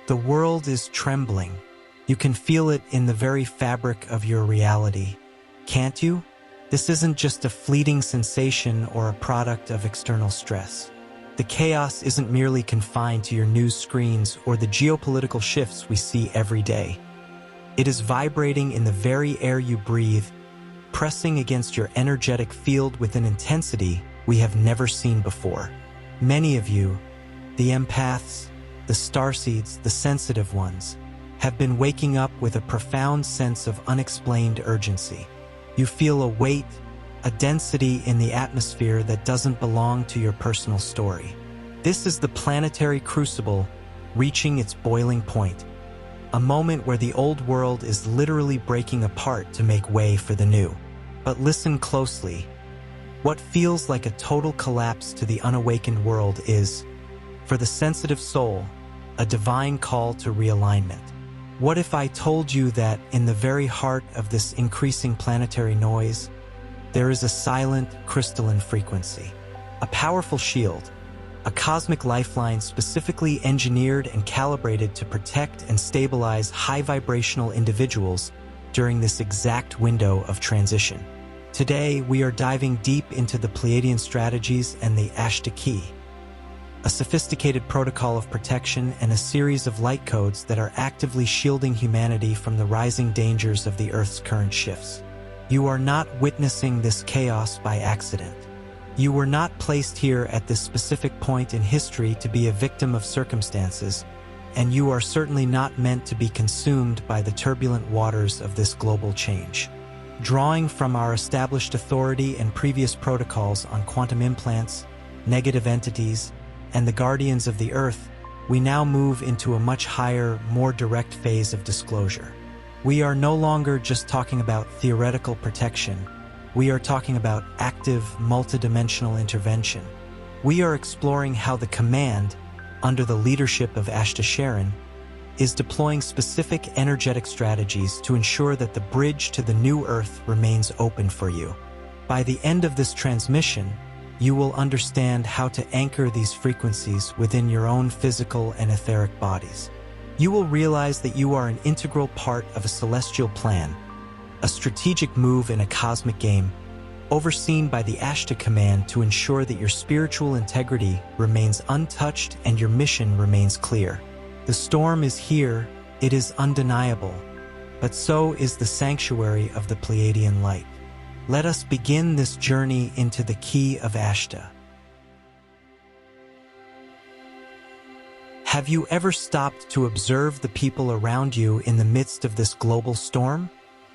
The world is trembling. You can feel it in the very fabric of your reality. Can't you? This isn't just a fleeting sensation or a product of external stress. The chaos isn't merely confined to your news screens or the geopolitical shifts we see every day. It is vibrating in the very air you breathe, pressing against your energetic field with an intensity we have never seen before. Many of you, the empaths, the starseeds, the sensitive ones, have been waking up with a profound sense of unexplained urgency. You feel a weight, a density in the atmosphere that doesn't belong to your personal story. This is the planetary crucible reaching its boiling point, a moment where the old world is literally breaking apart to make way for the new. But listen closely. What feels like a total collapse to the unawakened world is, for the sensitive soul, a divine call to realignment. What if I told you that in the very heart of this increasing planetary noise, there is a silent, crystalline frequency, a powerful shield, a cosmic lifeline specifically engineered and calibrated to protect and stabilize high-vibrational individuals during this exact window of transition? Today, we are diving deep into the Pleiadian strategies and the Ashtar Key, a sophisticated protocol of protection and a series of light codes that are actively shielding humanity from the rising dangers of the Earth's current shifts. You are not witnessing this chaos by accident. You were not placed here at this specific point in history to be a victim of circumstances, and you are certainly not meant to be consumed by the turbulent waters of this global change. Drawing from our established authority and previous protocols on quantum implants, negative entities, and the guardians of the Earth, we now move into a much higher, more direct phase of disclosure. We are no longer just talking about theoretical protection. We are talking about active, multidimensional intervention. We are exploring how the command, under the leadership of Ashtar Sheran, is deploying specific energetic strategies to ensure that the bridge to the new Earth remains open for you. By the end of this transmission, you will understand how to anchor these frequencies within your own physical and etheric bodies. You will realize that you are an integral part of a celestial plan, a strategic move in a cosmic game, overseen by the Ashtar Command to ensure that your spiritual integrity remains untouched and your mission remains clear. The storm is here, it is undeniable, but so is the sanctuary of the Pleiadian light. Let us begin this journey into the key of Ashtar. Have you ever stopped to observe the people around you in the midst of this global storm?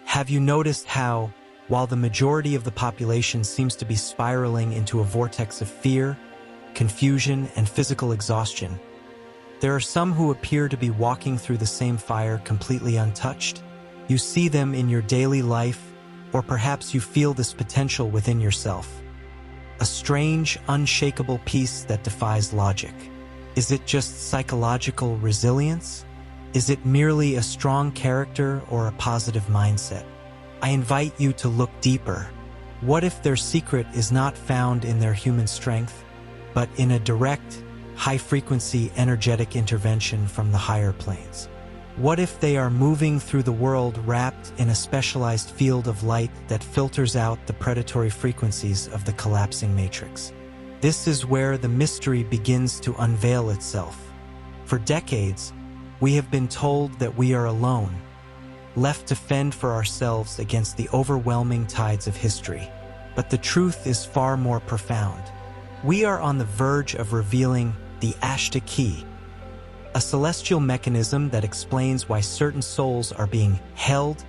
Have you noticed how, while the majority of the population seems to be spiraling into a vortex of fear, confusion, and physical exhaustion, there are some who appear to be walking through the same fire completely untouched? You see them in your daily life, or perhaps you feel this potential within yourself. A strange, unshakable peace that defies logic. Is it just psychological resilience? Is it merely a strong character or a positive mindset? I invite you to look deeper. What if their secret is not found in their human strength, but in a direct, high-frequency energetic intervention from the higher planes? What if they are moving through the world wrapped in a specialized field of light that filters out the predatory frequencies of the collapsing matrix? This is where the mystery begins to unveil itself. For decades, we have been told that we are alone, left to fend for ourselves against the overwhelming tides of history. But the truth is far more profound. We are on the verge of revealing the Ashtar Key, a celestial mechanism that explains why certain souls are being held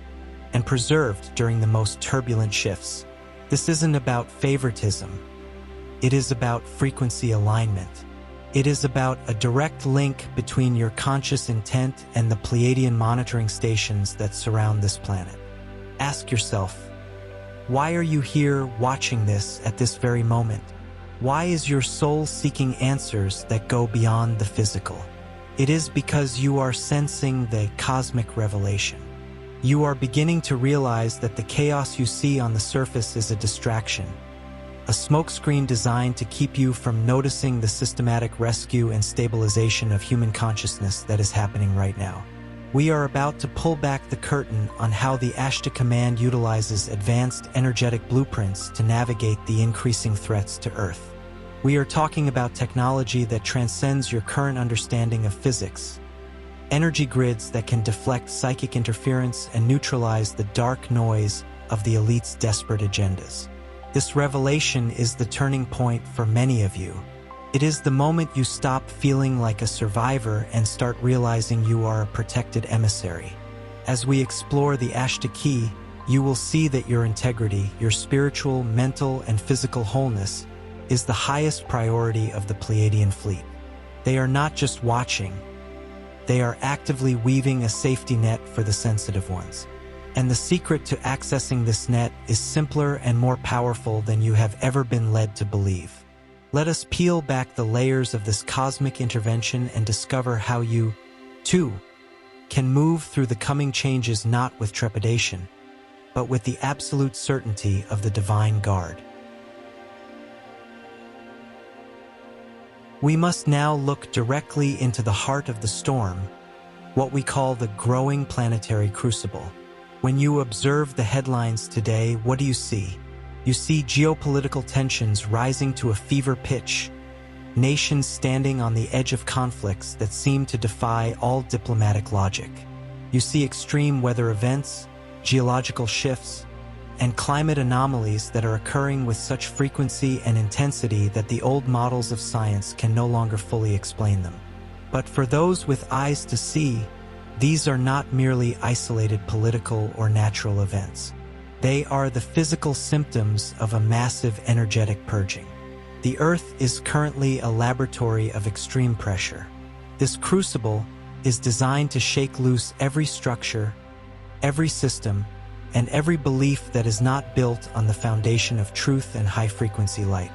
and preserved during the most turbulent shifts. This isn't about favoritism. It is about frequency alignment. It is about a direct link between your conscious intent and the Pleiadian monitoring stations that surround this planet. Ask yourself, why are you here watching this at this very moment? Why is your soul seeking answers that go beyond the physical? It is because you are sensing the cosmic revelation. You are beginning to realize that the chaos you see on the surface is a distraction, a smokescreen designed to keep you from noticing the systematic rescue and stabilization of human consciousness that is happening right now. We are about to pull back the curtain on how the Ashtar Command utilizes advanced energetic blueprints to navigate the increasing threats to Earth. We are talking about technology that transcends your current understanding of physics, energy grids that can deflect psychic interference and neutralize the dark noise of the elite's desperate agendas. This revelation is the turning point for many of you. It is the moment you stop feeling like a survivor and start realizing you are a protected emissary. As we explore the Ashtar Key, you will see that your integrity, your spiritual, mental, and physical wholeness is the highest priority of the Pleiadian fleet. They are not just watching, they are actively weaving a safety net for the sensitive ones. And the secret to accessing this net is simpler and more powerful than you have ever been led to believe. Let us peel back the layers of this cosmic intervention and discover how you, too, can move through the coming changes not with trepidation, but with the absolute certainty of the divine guard. We must now look directly into the heart of the storm, what we call the growing planetary crucible. When you observe the headlines today, what do you see? You see geopolitical tensions rising to a fever pitch, nations standing on the edge of conflicts that seem to defy all diplomatic logic. You see extreme weather events, geological shifts, and climate anomalies that are occurring with such frequency and intensity that the old models of science can no longer fully explain them. But for those with eyes to see, these are not merely isolated political or natural events. They are the physical symptoms of a massive energetic purging. The Earth is currently a laboratory of extreme pressure. This crucible is designed to shake loose every structure, every system, and every belief that is not built on the foundation of truth and high-frequency light.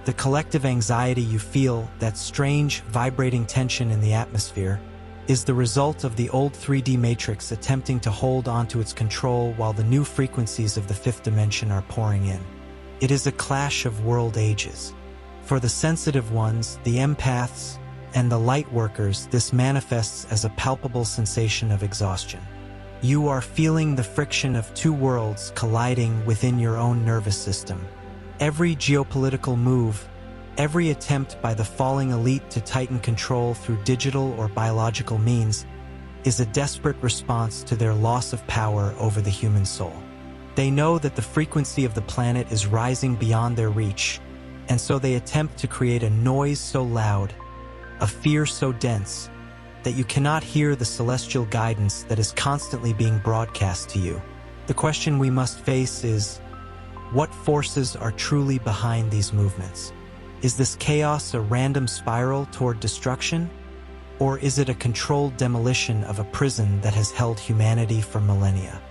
The collective anxiety you feel, that strange, vibrating tension in the atmosphere, is the result of the old 3D matrix attempting to hold onto its control while the new frequencies of the fifth dimension are pouring in. It is a clash of world ages. For the sensitive ones, the empaths, and the light workers, this manifests as a palpable sensation of exhaustion. You are feeling the friction of two worlds colliding within your own nervous system. Every geopolitical move, every attempt by the falling elite to tighten control through digital or biological means is a desperate response to their loss of power over the human soul. They know that the frequency of the planet is rising beyond their reach, and so they attempt to create a noise so loud, a fear so dense, that you cannot hear the celestial guidance that is constantly being broadcast to you. The question we must face is, what forces are truly behind these movements? Is this chaos a random spiral toward destruction? Or is it a controlled demolition of a prison that has held humanity for millennia?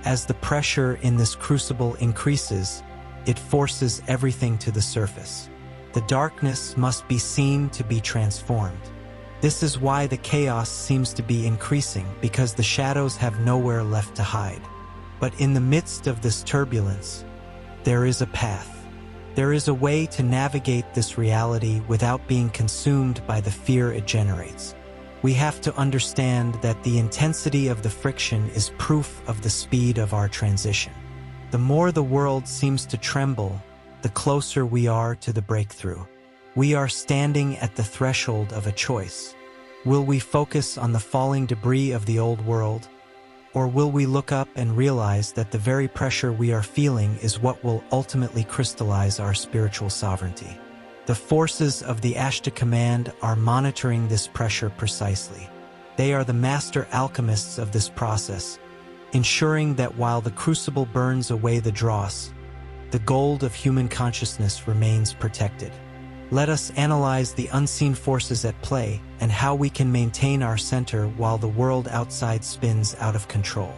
As the pressure in this crucible increases, it forces everything to the surface. The darkness must be seen to be transformed. This is why the chaos seems to be increasing, because the shadows have nowhere left to hide. But in the midst of this turbulence, there is a path. There is a way to navigate this reality without being consumed by the fear it generates. We have to understand that the intensity of the friction is proof of the speed of our transition. The more the world seems to tremble, the closer we are to the breakthrough. We are standing at the threshold of a choice. Will we focus on the falling debris of the old world? Or will we look up and realize that the very pressure we are feeling is what will ultimately crystallize our spiritual sovereignty? The forces of the Ashtar Command are monitoring this pressure precisely. They are the master alchemists of this process, ensuring that while the crucible burns away the dross, the gold of human consciousness remains protected. Let us analyze the unseen forces at play and how we can maintain our center while the world outside spins out of control.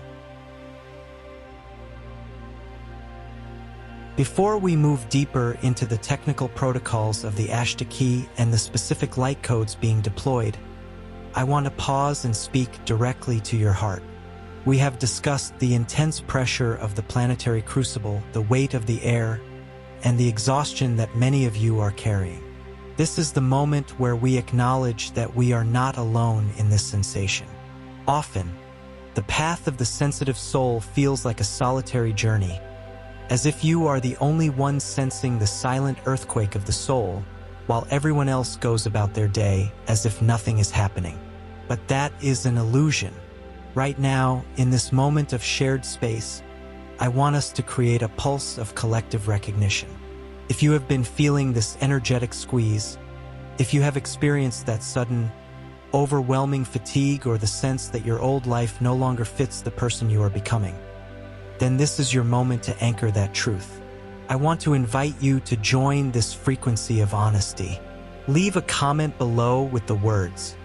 Before we move deeper into the technical protocols of the Ashtar Key and the specific light codes being deployed, I want to pause and speak directly to your heart. We have discussed the intense pressure of the planetary crucible, the weight of the air, and the exhaustion that many of you are carrying. This is the moment where we acknowledge that we are not alone in this sensation. Often, the path of the sensitive soul feels like a solitary journey, as if you are the only one sensing the silent earthquake of the soul, while everyone else goes about their day as if nothing is happening. But that is an illusion. Right now, in this moment of shared space, I want us to create a pulse of collective recognition. If you have been feeling this energetic squeeze, if you have experienced that sudden, overwhelming fatigue or the sense that your old life no longer fits the person you are becoming, then this is your moment to anchor that truth. I want to invite you to join this frequency of honesty. Leave a comment below with the words,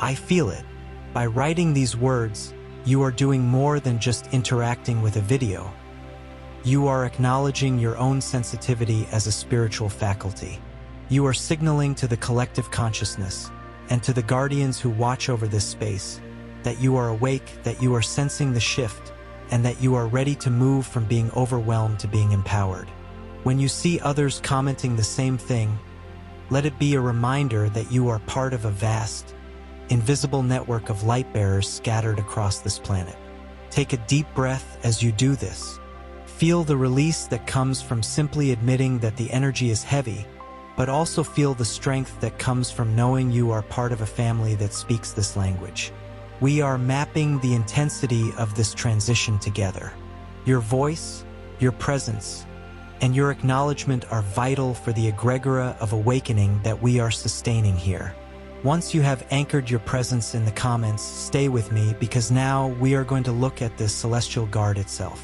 "I feel it." By writing these words, you are doing more than just interacting with a video. You are acknowledging your own sensitivity as a spiritual faculty. You are signaling to the collective consciousness and to the guardians who watch over this space that you are awake, that you are sensing the shift, and that you are ready to move from being overwhelmed to being empowered. When you see others commenting the same thing, let it be a reminder that you are part of a vast, invisible network of light bearers scattered across this planet. Take a deep breath as you do this. Feel the release that comes from simply admitting that the energy is heavy, but also feel the strength that comes from knowing you are part of a family that speaks this language. We are mapping the intensity of this transition together. Your voice, your presence, and your acknowledgement are vital for the egregora of awakening that we are sustaining here. Once you have anchored your presence in the comments, stay with me, because now we are going to look at this celestial guard itself.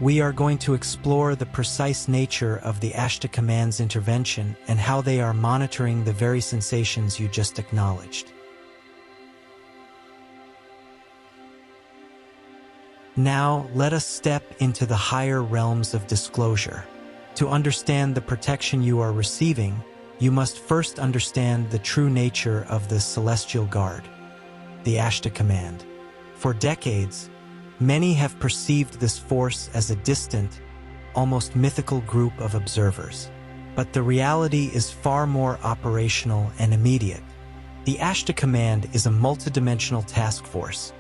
We are going to explore the precise nature of the Ashtar Command's intervention and how they are monitoring the very sensations you just acknowledged. Now, let us step into the higher realms of disclosure. To understand the protection you are receiving, you must first understand the true nature of the celestial guard, the Ashtar Command. For decades, many have perceived this force as a distant, almost mythical group of observers. But the reality is far more operational and immediate. The Ashtar Command is a multidimensional task force,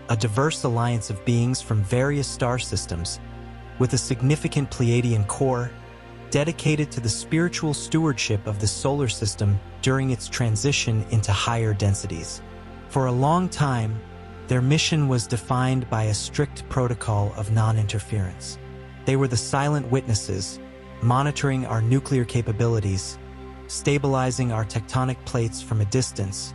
a diverse alliance of beings from various star systems, with a significant Pleiadian core, dedicated to the spiritual stewardship of the solar system during its transition into higher densities. For a long time, their mission was defined by a strict protocol of non-interference. They were the silent witnesses, monitoring our nuclear capabilities, stabilizing our tectonic plates from a distance,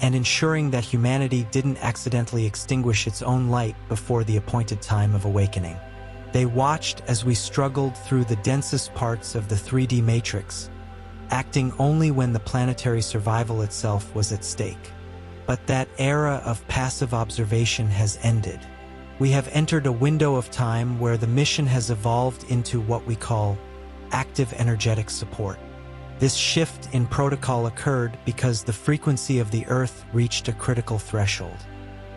and ensuring that humanity didn't accidentally extinguish its own light before the appointed time of awakening. They watched as we struggled through the densest parts of the 3D matrix, acting only when the planetary survival itself was at stake. But that era of passive observation has ended. We have entered a window of time where the mission has evolved into what we call active energetic support. This shift in protocol occurred because the frequency of the Earth reached a critical threshold.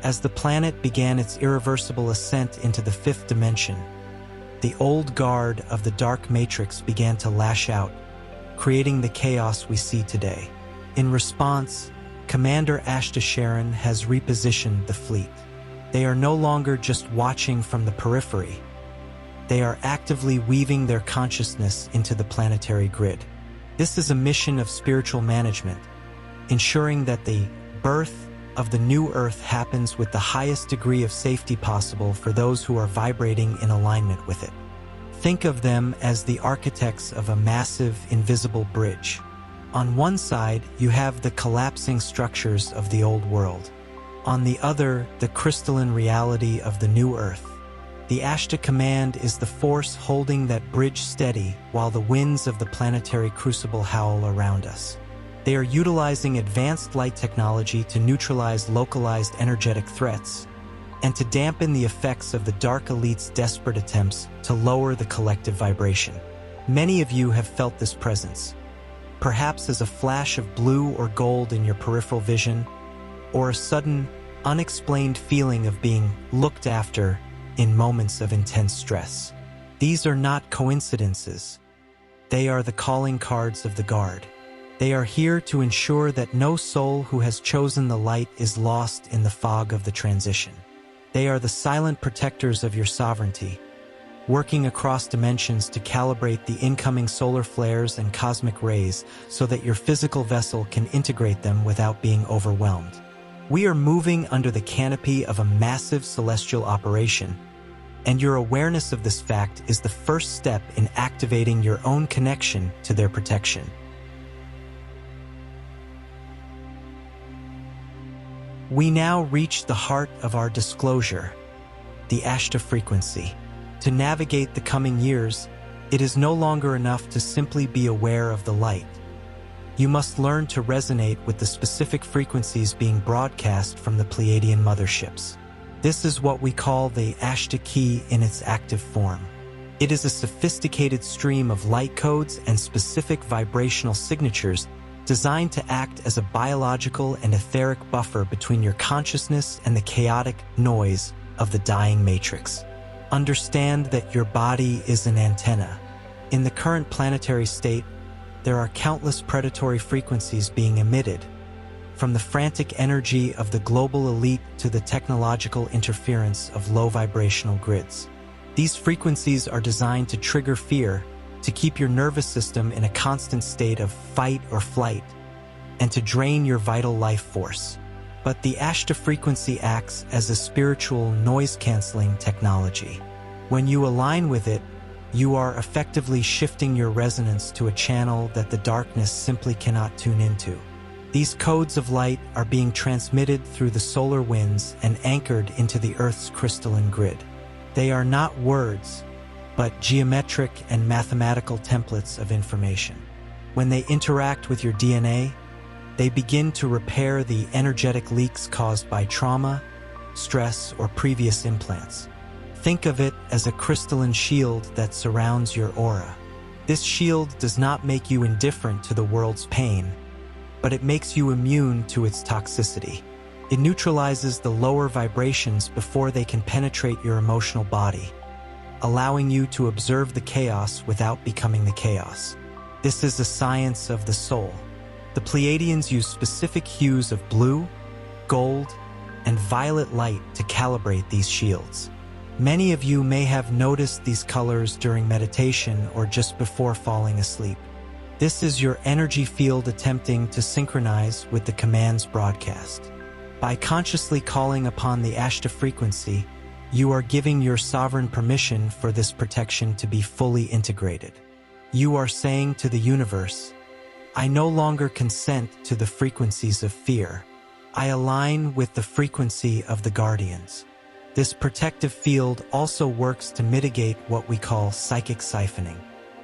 As the planet began its irreversible ascent into the fifth dimension, the old guard of the dark matrix began to lash out, creating the chaos we see today. In response, Commander Ashtar Sheran has repositioned the fleet. They are no longer just watching from the periphery. They are actively weaving their consciousness into the planetary grid. This is a mission of spiritual management, ensuring that the birth of the new Earth happens with the highest degree of safety possible for those who are vibrating in alignment with it. Think of them as the architects of a massive, invisible bridge. On one side, you have the collapsing structures of the old world. On the other, the crystalline reality of the new Earth. The Ashtar Command is the force holding that bridge steady while the winds of the Planetary Crucible howl around us. They are utilizing advanced light technology to neutralize localized energetic threats and to dampen the effects of the Dark Elite's desperate attempts to lower the collective vibration. Many of you have felt this presence, perhaps as a flash of blue or gold in your peripheral vision, or a sudden, unexplained feeling of being looked after in moments of intense stress. These are not coincidences. They are the calling cards of the Guard. They are here to ensure that no soul who has chosen the light is lost in the fog of the transition. They are the silent protectors of your sovereignty, working across dimensions to calibrate the incoming solar flares and cosmic rays so that your physical vessel can integrate them without being overwhelmed. We are moving under the canopy of a massive celestial operation, and your awareness of this fact is the first step in activating your own connection to their protection. We now reach the heart of our disclosure, the Ashtar frequency. To navigate the coming years, it is no longer enough to simply be aware of the light. You must learn to resonate with the specific frequencies being broadcast from the Pleiadian motherships. This is what we call the Ashtar Key in its active form. It is a sophisticated stream of light codes and specific vibrational signatures designed to act as a biological and etheric buffer between your consciousness and the chaotic noise of the dying matrix. Understand that your body is an antenna. In the current planetary state, there are countless predatory frequencies being emitted, from the frantic energy of the global elite to the technological interference of low-vibrational grids. These frequencies are designed to trigger fear, to keep your nervous system in a constant state of fight or flight, and to drain your vital life force. But the Ashtar frequency acts as a spiritual noise-canceling technology. When you align with it, you are effectively shifting your resonance to a channel that the darkness simply cannot tune into. These codes of light are being transmitted through the solar winds and anchored into the Earth's crystalline grid. They are not words, but geometric and mathematical templates of information. When they interact with your DNA, they begin to repair the energetic leaks caused by trauma, stress, or previous implants. Think of it as a crystalline shield that surrounds your aura. This shield does not make you indifferent to the world's pain, but it makes you immune to its toxicity. It neutralizes the lower vibrations before they can penetrate your emotional body, allowing you to observe the chaos without becoming the chaos. This is a science of the soul. The Pleiadians use specific hues of blue, gold, and violet light to calibrate these shields. Many of you may have noticed these colors during meditation or just before falling asleep. This is your energy field attempting to synchronize with the command's broadcast. By consciously calling upon the Ashtar frequency, you are giving your sovereign permission for this protection to be fully integrated. You are saying to the universe, I no longer consent to the frequencies of fear. I align with the frequency of the guardians. This protective field also works to mitigate what we call psychic siphoning.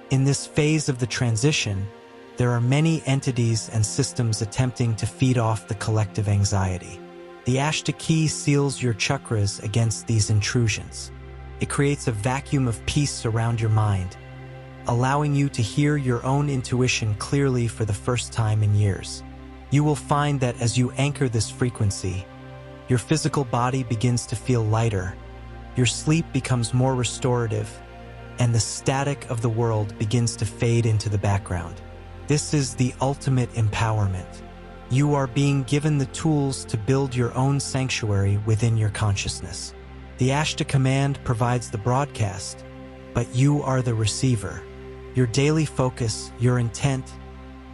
In this phase of the transition, there are many entities and systems attempting to feed off the collective anxiety. The Ashtar Key seals your chakras against these intrusions. It creates a vacuum of peace around your mind, allowing you to hear your own intuition clearly for the first time in years. You will find that as you anchor this frequency, your physical body begins to feel lighter, your sleep becomes more restorative, and the static of the world begins to fade into the background. This is the ultimate empowerment. You are being given the tools to build your own sanctuary within your consciousness. The Ashtar Command provides the broadcast, but you are the receiver. Your daily focus, your intent,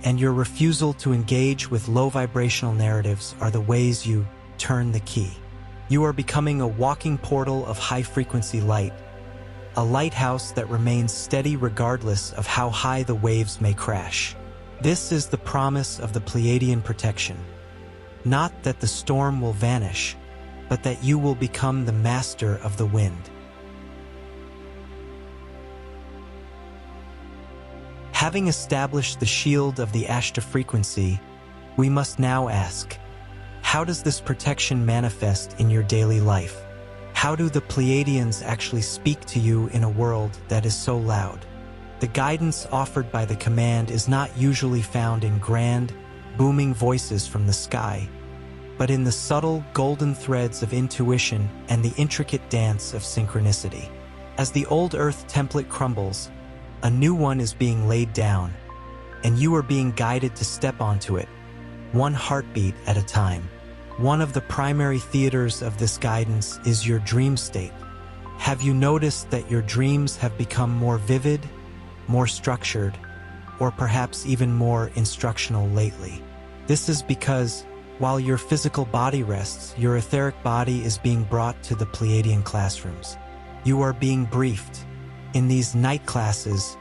and your refusal to engage with low-vibrational narratives are the ways you turn the key. You are becoming a walking portal of high-frequency light, a lighthouse that remains steady regardless of how high the waves may crash. This is the promise of the Pleiadian protection. Not that the storm will vanish, but that you will become the master of the wind. Having established the shield of the Ashtar frequency, we must now ask, how does this protection manifest in your daily life? How do the Pleiadians actually speak to you in a world that is so loud? The guidance offered by the command is not usually found in grand, booming voices from the sky, but in the subtle golden threads of intuition and the intricate dance of synchronicity. As the old Earth template crumbles, A new one is being laid down, and you are being guided to step onto it, one heartbeat at a time. One of the primary theaters of this guidance is your dream state. Have you noticed that your dreams have become more vivid, more structured, or perhaps even more instructional lately? This is because, while your physical body rests, your etheric body is being brought to the Pleiadian classrooms. You are being briefed. In these night classes,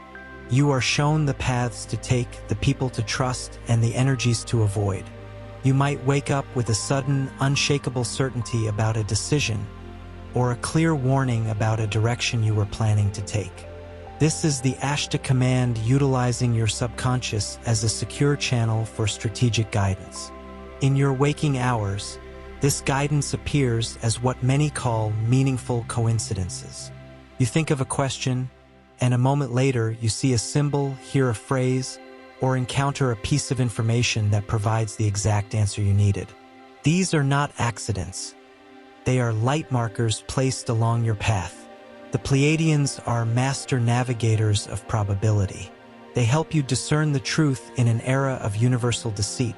you are shown the paths to take, the people to trust, and the energies to avoid. You might wake up with a sudden, unshakable certainty about a decision, or a clear warning about a direction you were planning to take. This is the Ashtar Command, utilizing your subconscious as a secure channel for strategic guidance. In your waking hours, this guidance appears as what many call meaningful coincidences. You think of a question, and a moment later you see a symbol, hear a phrase, or encounter a piece of information that provides the exact answer you needed. These are not accidents. They are light markers placed along your path. The Pleiadians are master navigators of probability. They help you discern the truth in an era of universal deceit,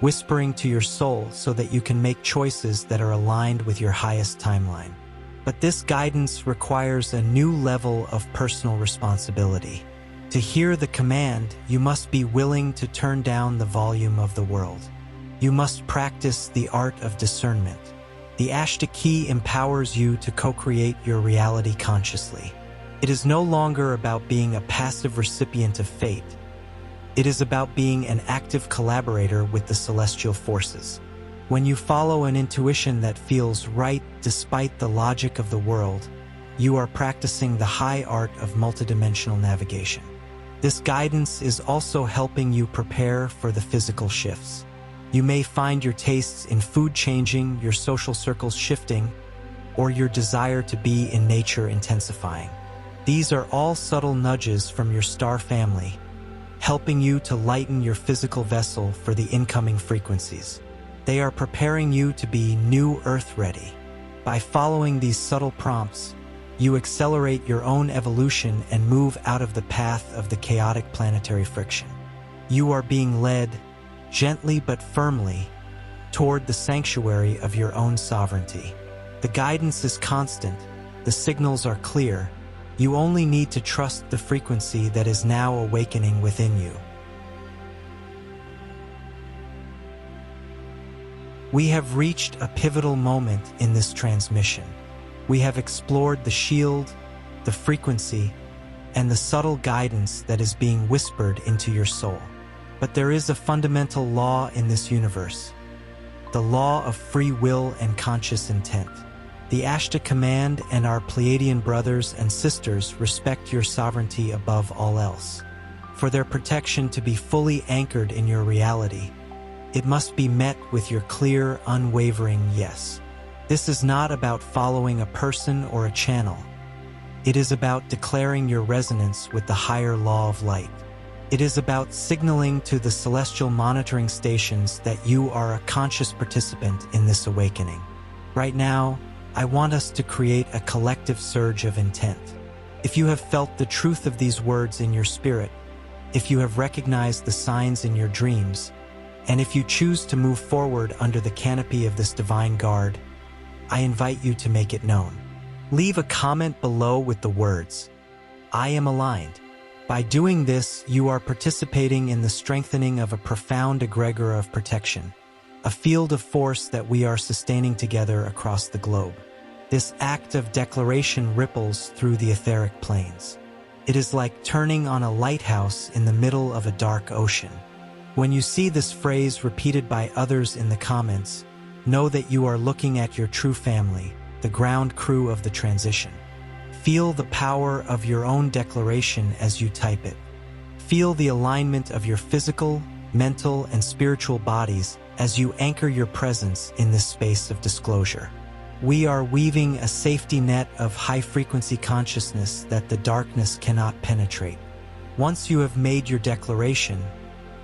whispering to your soul so that you can make choices that are aligned with your highest timeline. But this guidance requires a new level of personal responsibility. To hear the command, you must be willing to turn down the volume of the world. You must practice the art of discernment. The Ashtar Key empowers you to co-create your reality consciously. It is no longer about being a passive recipient of fate. It is about being an active collaborator with the celestial forces. When you follow an intuition that feels right despite the logic of the world, you are practicing the high art of multidimensional navigation. This guidance is also helping you prepare for the physical shifts. You may find your tastes in food changing, your social circles shifting, or your desire to be in nature intensifying. These are all subtle nudges from your star family, helping you to lighten your physical vessel for the incoming frequencies. They are preparing you to be new Earth ready. By following these subtle prompts, you accelerate your own evolution and move out of the path of the chaotic planetary friction. You are being led, gently but firmly, toward the sanctuary of your own sovereignty. The guidance is constant, the signals are clear. You only need to trust the frequency that is now awakening within you. We have reached a pivotal moment in this transmission. We have explored the shield, the frequency, and the subtle guidance that is being whispered into your soul. But there is a fundamental law in this universe, the law of free will and conscious intent. The Ashtar Command and our Pleiadian brothers and sisters respect your sovereignty above all else. For their protection to be fully anchored in your reality, it must be met with your clear, unwavering yes. This is not about following a person or a channel. It is about declaring your resonance with the higher law of light. It is about signaling to the celestial monitoring stations that you are a conscious participant in this awakening. Right now, I want us to create a collective surge of intent. If you have felt the truth of these words in your spirit, if you have recognized the signs in your dreams, and if you choose to move forward under the canopy of this divine guard, I invite you to make it known. Leave a comment below with the words, "I am aligned." By doing this, you are participating in the strengthening of a profound egregor of protection, a field of force that we are sustaining together across the globe. This act of declaration ripples through the etheric planes. It is like turning on a lighthouse in the middle of a dark ocean. When you see this phrase repeated by others in the comments, know that you are looking at your true family, the ground crew of the transition. Feel the power of your own declaration as you type it. Feel the alignment of your physical, mental, and spiritual bodies as you anchor your presence in this space of disclosure. We are weaving a safety net of high-frequency consciousness that the darkness cannot penetrate. Once you have made your declaration,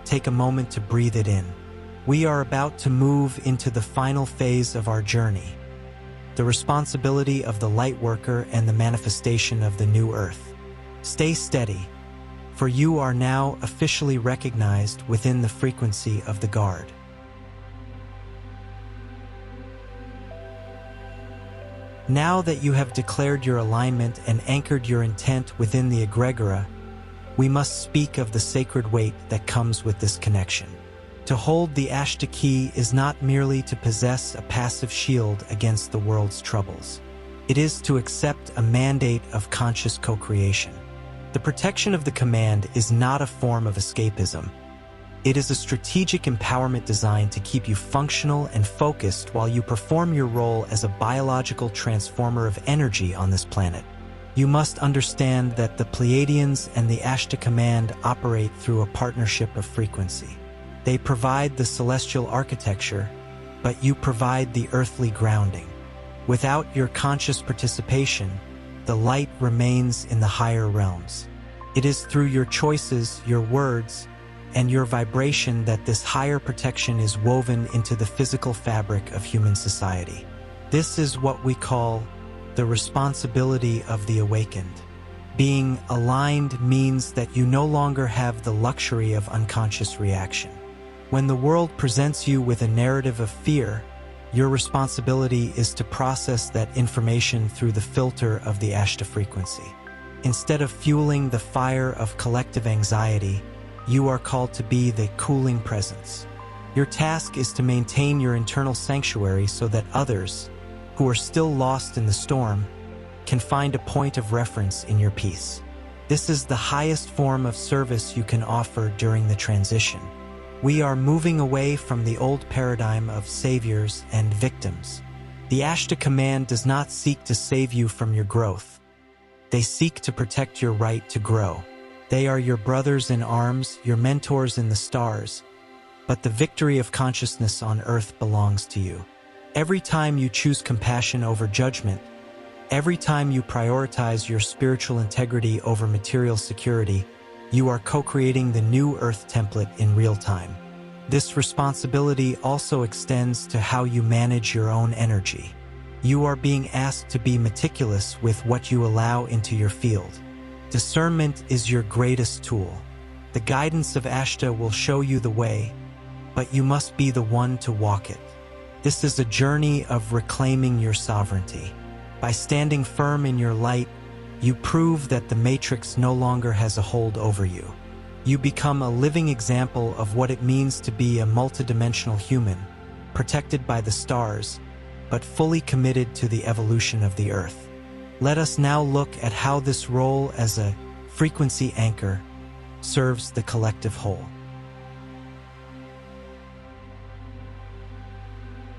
take a moment to breathe it in. We are about to move into the final phase of our journey, the responsibility of the light worker and the manifestation of the new earth. Stay steady, for you are now officially recognized within the frequency of the guard. Now that you have declared your alignment and anchored your intent within the egregora, we must speak of the sacred weight that comes with this connection. To hold the Ashtar Key is not merely to possess a passive shield against the world's troubles. It is to accept a mandate of conscious co-creation. The protection of the command is not a form of escapism. It is a strategic empowerment designed to keep you functional and focused while you perform your role as a biological transformer of energy on this planet. You must understand that the Pleiadians and the Ashtar Command operate through a partnership of frequency. They provide the celestial architecture, but you provide the earthly grounding. Without your conscious participation, the light remains in the higher realms. It is through your choices, your words, and your vibration that this higher protection is woven into the physical fabric of human society. This is what we call the responsibility of the awakened. Being aligned means that you no longer have the luxury of unconscious reaction. When the world presents you with a narrative of fear, your responsibility is to process that information through the filter of the Ashtar frequency. Instead of fueling the fire of collective anxiety, you are called to be the cooling presence. Your task is to maintain your internal sanctuary so that others, who are still lost in the storm, can find a point of reference in your peace. This is the highest form of service you can offer during the transition. We are moving away from the old paradigm of saviors and victims. The Ashtar Command does not seek to save you from your growth. They seek to protect your right to grow. They are your brothers in arms, your mentors in the stars, but the victory of consciousness on earth belongs to you. Every time you choose compassion over judgment, every time you prioritize your spiritual integrity over material security, you are co-creating the new Earth template in real time. This responsibility also extends to how you manage your own energy. You are being asked to be meticulous with what you allow into your field. Discernment is your greatest tool. The guidance of Ashtar will show you the way, but you must be the one to walk it. This is a journey of reclaiming your sovereignty. By standing firm in your light, you prove that the Matrix no longer has a hold over you. You become a living example of what it means to be a multidimensional human, protected by the stars, but fully committed to the evolution of the Earth. Let us now look at how this role as a frequency anchor serves the collective whole.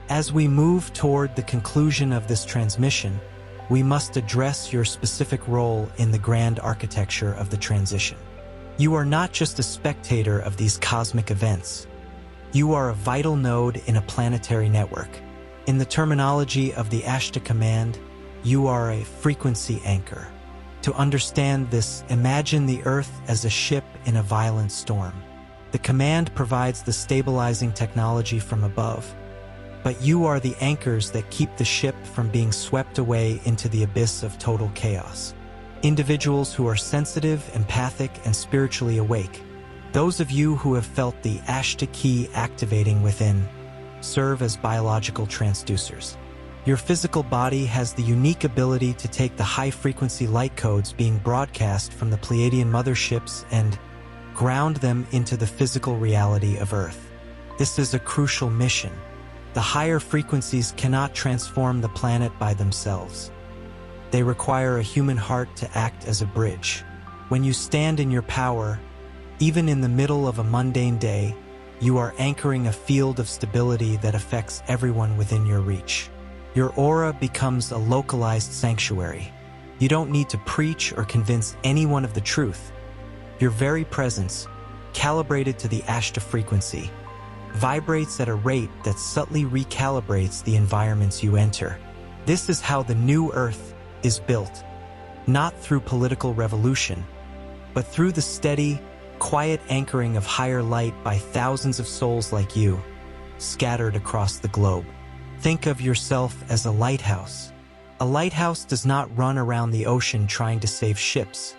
As we move toward the conclusion of this transmission, we must address your specific role in the grand architecture of the transition. You are not just a spectator of these cosmic events. You are a vital node in a planetary network. In the terminology of the Ashtar Command, you are a frequency anchor. To understand this, imagine the Earth as a ship in a violent storm. The command provides the stabilizing technology from above, but you are the anchors that keep the ship from being swept away into the abyss of total chaos. Individuals who are sensitive, empathic, and spiritually awake, those of you who have felt the Ashtar Key activating within, serve as biological transducers. Your physical body has the unique ability to take the high-frequency light codes being broadcast from the Pleiadian motherships and ground them into the physical reality of Earth. This is a crucial mission. The higher frequencies cannot transform the planet by themselves. They require a human heart to act as a bridge. When you stand in your power, even in the middle of a mundane day, you are anchoring a field of stability that affects everyone within your reach. Your aura becomes a localized sanctuary. You don't need to preach or convince anyone of the truth. Your very presence, calibrated to the Ashtar frequency, vibrates at a rate that subtly recalibrates the environments you enter. This is how the new Earth is built, not through political revolution, but through the steady, quiet anchoring of higher light by thousands of souls like you, scattered across the globe. Think of yourself as a lighthouse. A lighthouse does not run around the ocean trying to save ships.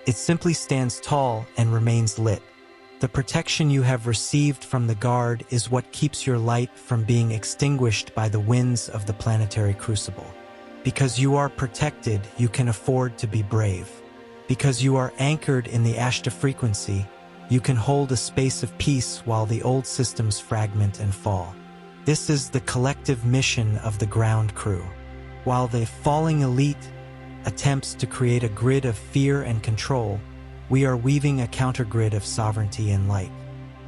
It simply stands tall and remains lit. The protection you have received from the guard is what keeps your light from being extinguished by the winds of the Planetary Crucible. Because you are protected, you can afford to be brave. Because you are anchored in the Ashtar frequency, you can hold a space of peace while the old systems fragment and fall. This is the collective mission of the ground crew. While the falling elite attempts to create a grid of fear and control, we are weaving a countergrid of sovereignty and light.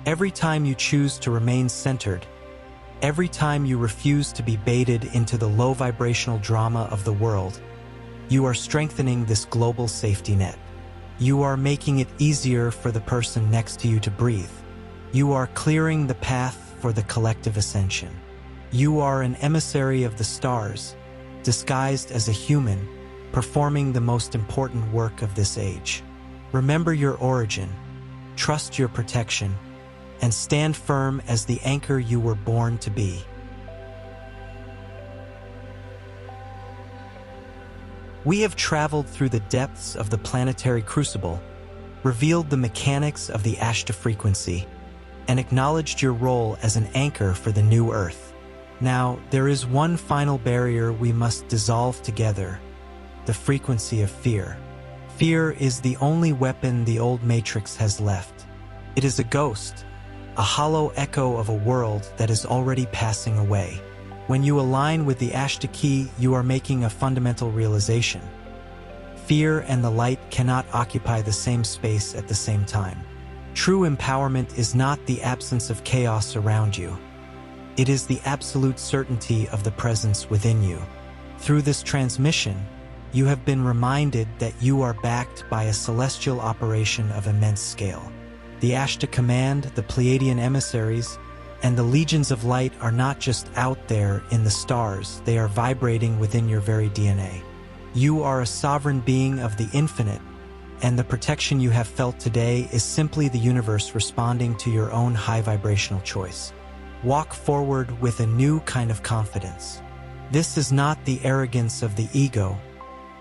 Every time you choose to remain centered, every time you refuse to be baited into the low-vibrational drama of the world, you are strengthening this global safety net. You are making it easier for the person next to you to breathe. You are clearing the path for the collective ascension. You are an emissary of the stars, disguised as a human, performing the most important work of this age. Remember your origin, trust your protection, and stand firm as the anchor you were born to be. We have traveled through the depths of the Planetary Crucible, revealed the mechanics of the Ashtar frequency, and acknowledged your role as an anchor for the new Earth. Now, there is one final barrier we must dissolve together: the frequency of fear. Fear is the only weapon the old Matrix has left. It is a ghost, a hollow echo of a world that is already passing away. When you align with the Ashtar Key, you are making a fundamental realization. Fear and the light cannot occupy the same space at the same time. True empowerment is not the absence of chaos around you. It is the absolute certainty of the presence within you. Through this transmission, you have been reminded that you are backed by a celestial operation of immense scale. The Ashtar Command, the Pleiadian emissaries, and the legions of light are not just out there in the stars, they are vibrating within your very DNA. You are a sovereign being of the infinite, and the protection you have felt today is simply the universe responding to your own high vibrational choice. Walk forward with a new kind of confidence. This is not the arrogance of the ego,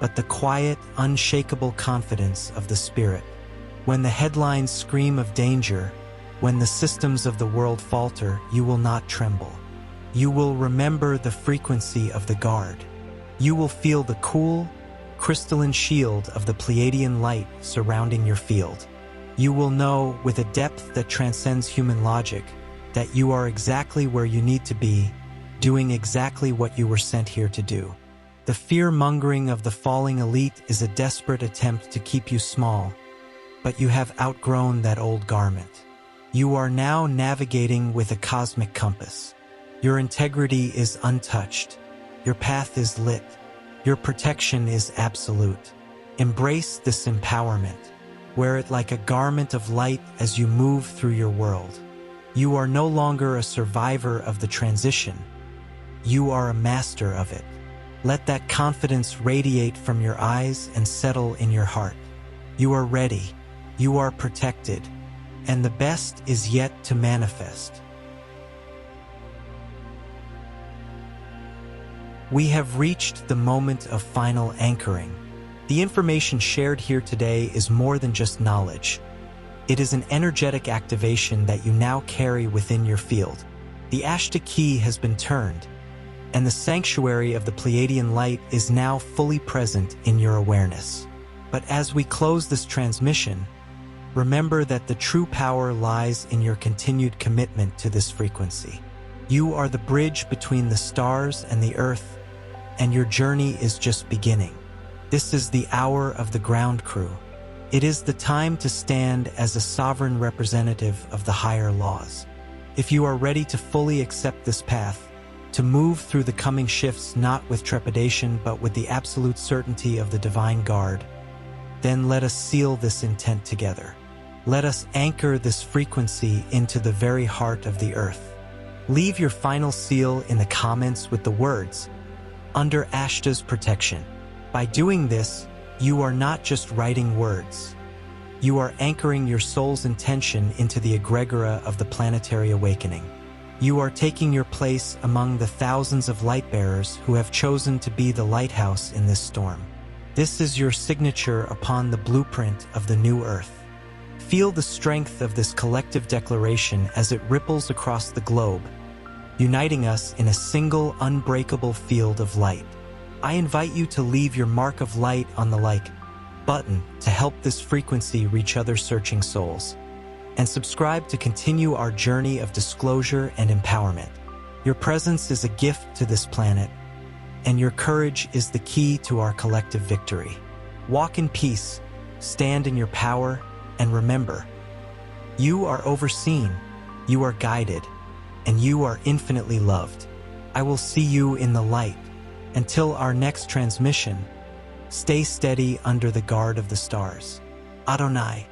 but the quiet, unshakable confidence of the spirit. When the headlines scream of danger, when the systems of the world falter, you will not tremble. You will remember the frequency of the guard. You will feel the cool, crystalline shield of the Pleiadian light surrounding your field. You will know, with a depth that transcends human logic, that you are exactly where you need to be, doing exactly what you were sent here to do. The fear-mongering of the falling elite is a desperate attempt to keep you small, but you have outgrown that old garment. You are now navigating with a cosmic compass. Your integrity is untouched. Your path is lit. Your protection is absolute. Embrace this empowerment. Wear it like a garment of light as you move through your world. You are no longer a survivor of the transition. You are a master of it. Let that confidence radiate from your eyes and settle in your heart. You are ready. You are protected. And the best is yet to manifest. We have reached the moment of final anchoring. The information shared here today is more than just knowledge. It is an energetic activation that you now carry within your field. The Ashtar Key has been turned, and the sanctuary of the Pleiadian light is now fully present in your awareness. But as we close this transmission, remember that the true power lies in your continued commitment to this frequency. You are the bridge between the stars and the earth, and your journey is just beginning. This is the hour of the ground crew. It is the time to stand as a sovereign representative of the higher laws. If you are ready to fully accept this path, to move through the coming shifts not with trepidation but with the absolute certainty of the divine guard, then let us seal this intent together. Let us anchor this frequency into the very heart of the earth. Leave your final seal in the comments with the words, "Under Ashtar's protection." By doing this, you are not just writing words. You are anchoring your soul's intention into the egregora of the planetary awakening. You are taking your place among the thousands of light bearers who have chosen to be the lighthouse in this storm. This is your signature upon the blueprint of the new Earth. Feel the strength of this collective declaration as it ripples across the globe, uniting us in a single unbreakable field of light. I invite you to leave your mark of light on the like button to help this frequency reach other searching souls. And subscribe to continue our journey of disclosure and empowerment. Your presence is a gift to this planet, and your courage is the key to our collective victory. Walk in peace, stand in your power, and remember, you are overseen, you are guided, and you are infinitely loved. I will see you in the light. Until our next transmission, stay steady under the guard of the stars. Adonai.